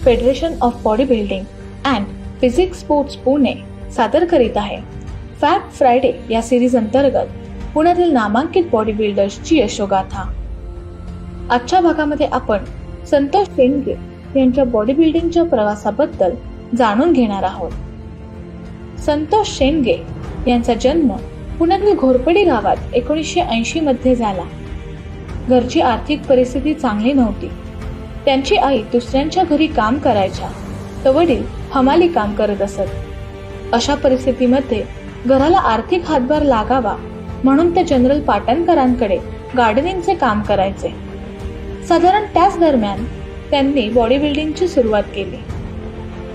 Federation of body building and physics sports Pune सादर करीत आहे फॅब फ्रायडे या सिरीज अंतर्गत पुण्यातील नामांकित बॉडी बिल्डर्सची यशोगाथा। आजच्या भागामध्ये आपण संतोष शेंडगे यांच्या बॉडी बिल्डिंगच्या प्रवासाबद्दल जाणून घेणार आहोत। संतोष शेंडगे यांचा जन्म पुण्यातील घोरपडी गावात 1980 मध्ये झाला। घरची आर्थिक परिस्थिती चांगली नव्हती। त्यांची आई दुसऱ्यांच्या घरी काम करायच्या तर वडील हमाली काम करत असत। अशा परिस्थितीमध्ये घराला आर्थिक हातभार लागावा म्हणून ते जनरल पाटणकरांकडे गार्डनिंगचे काम करायचे। साधारण त्याच दरम्यान त्यांनी बॉडी बिल्डिंगची सुरुवात केली।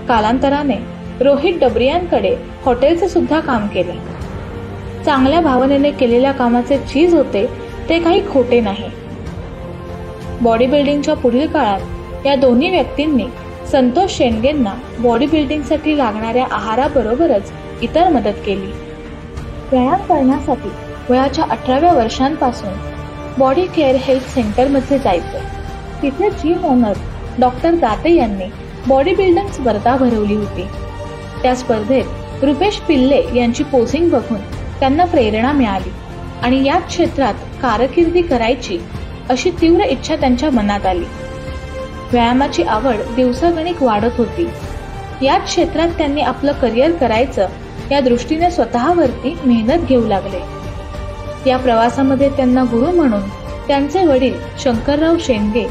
कालांतराने रोहित डबरियांकडे हॉटेलचे सुद्धा काम केले। चांगल्या भावनेने केलेल्या कामाचे चीज होते ते काही खोटे नाही। बॉडी बिल्डिंगच्या पुढील काळात या दोन्ही व्यक्तींनी संतोष शेंडगेंना बॉडी बिल्डिंगसाठी लागणाऱ्या आहाराबरोबरच इतर मदत केली। व्यायाम करण्यासाठी वयाच्या 18व्या वर्षांपासून बॉडी केअर हेल्थ सेंटर मध्ये जायचे। तिथे जिम ओनर डॉक्टर दाते यांनी बॉडी बिल्डिंग स्पर्धा भरवली होती। त्या स्पर्धेत रुपेश पिल्ले यांची पोझिंग बघून त्यांना प्रेरणा मिळाली आणि या क्षेत्रात कारकिर्दी करायची अशी तीव्र इच्छा त्यांच्या मनात आली। व्यायामाची आवड दिवसागणिक वाढत होती। या क्षेत्रात त्यांनी आपलं करिअर करायचं या दृष्टीने स्वतःवरती मेहनत घेऊ लागले। या प्रवासामध्ये त्यांना गुरु म्हणून त्यांचे वडील शंकरराव शेंडगे,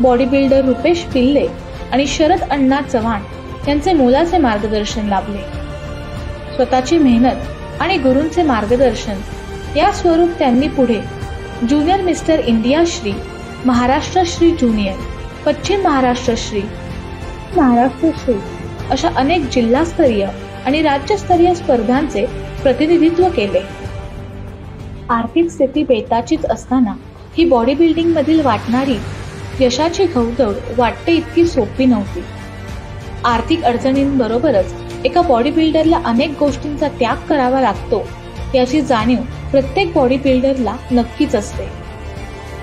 बॉडी बिल्डर रुपेश पिल्ले आणि शरद अण्णा चव्हाण यांचे मोलाचे मार्गदर्शन लाभले। स्वतःची मेहनत आणि गुरूंचे मार्गदर्शन या स्वरूप त्यांनी पुढे junior mister India Shri, Maharashtra Shri junior, पश्चिम महाराष्ट्र श्री, महाराष्ट्र श्री अशा अनेक जिल्हास्तरीय आणि राज्यस्तरीय स्पर्धांचे प्रतिनिधित्व केले। आर्थिक स्थिती बेताचीच असताना ही बॉडी बिल्डिंग मधील वाटणारी यशाची घौदौड वाटते इतकी सोपी नव्हती। आर्थिक अडचणींबरोबरच एका बॉडी बिल्डरला अनेक गोष्टींचा त्याग करावा लागतो याची जाणीव प्रत्येक बॉडी बिल्डरला नक्कीच असते।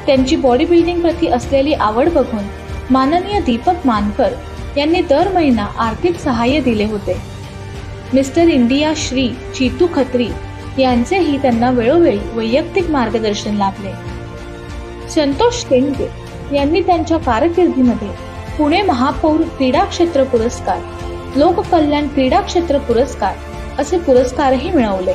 त्यांची बॉडी बिल्डिंग प्रती असलेली आवड बघून माननीय दीपक मानकर यांनी दर महिना आर्थिक सहाय्य दिले होते। मिस्टर इंडिया श्री चीतू खत्री यांचेही त्यांना वेळोवेळी वैयक्तिक मार्गदर्शन लाभले। संतोष शेंडगे यांनी त्यांच्या कारकिर्दीमध्ये पुणे महापौर क्रीडा क्षेत्र पुरस्कार, लोककल्याण क्रीडा क्षेत्र पुरस्कार असे पुरस्कारही मिळवले।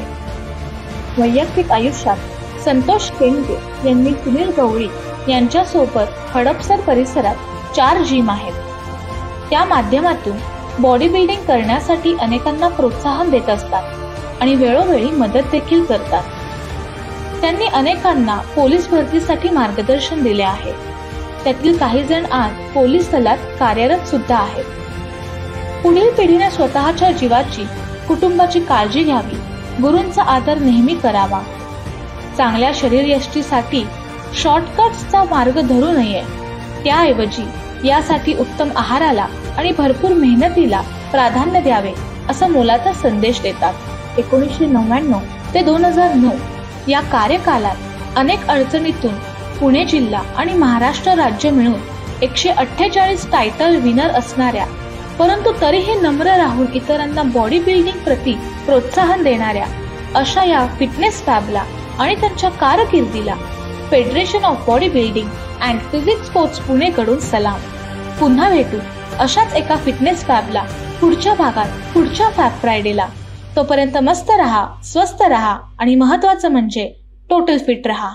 वैयक्तिक आयुष्यात संतोष शेंडगे यांनी सुनील गवळी यांच्यासोबत हडपसर परिसरात 4 जिम आहेत। त्या माध्यमातून बॉडी बिल्डिंग करण्यासाठी अनेकांना प्रोत्साहन देत असतात आणि वेळोवेळी मदत देखील करतात। त्यांनी अनेकांना पोलीस भरतीसाठी मार्गदर्शन दिले आहे। त्यातील काही जण आज पोलीस दलात कार्यरत सुद्धा आहेत। पुढील पिढीने स्वतःच्या जीवाची, कुटुंबाची काळजी घ्यावी, गुरूंचा आदर नेहमी करावा। चांगल्या शरीर यष्टीसाठी शॉर्टकट्सचा मार्ग धरू नये, त्याऐवजी यासाठी उत्तम आहाराला आणि भरपूर मेहनतीला प्राधान्य द्यावे असा मोलाचा संदेश देतात। 1999 ते 2009 या कार्यकालात अनेक अडचणीतून पुणे जिल्हा आणि महाराष्ट्र राज्य मिळून 148 टायटल विनर असणाऱ्या परंतु तरीही नम्र राहून इतरांना बॉडी बिल्डिंग प्रती प्रोत्साहन देणाऱ्या अशा या फिटनेस फॅबला आणि त्यांच्या कारकिर्दीला federation of body building and physics sports Pune कडून सलाम। पुन्हा भेटू अशाच एका फिटनेस फॅबला पुढच्या भागात, पुढच्या फॅब फ्रायडेला। तोपर्यंत मस्त रहा, स्वस्थ रहा आणि महत्त्वाचं म्हणजे टोटल फिट रहा।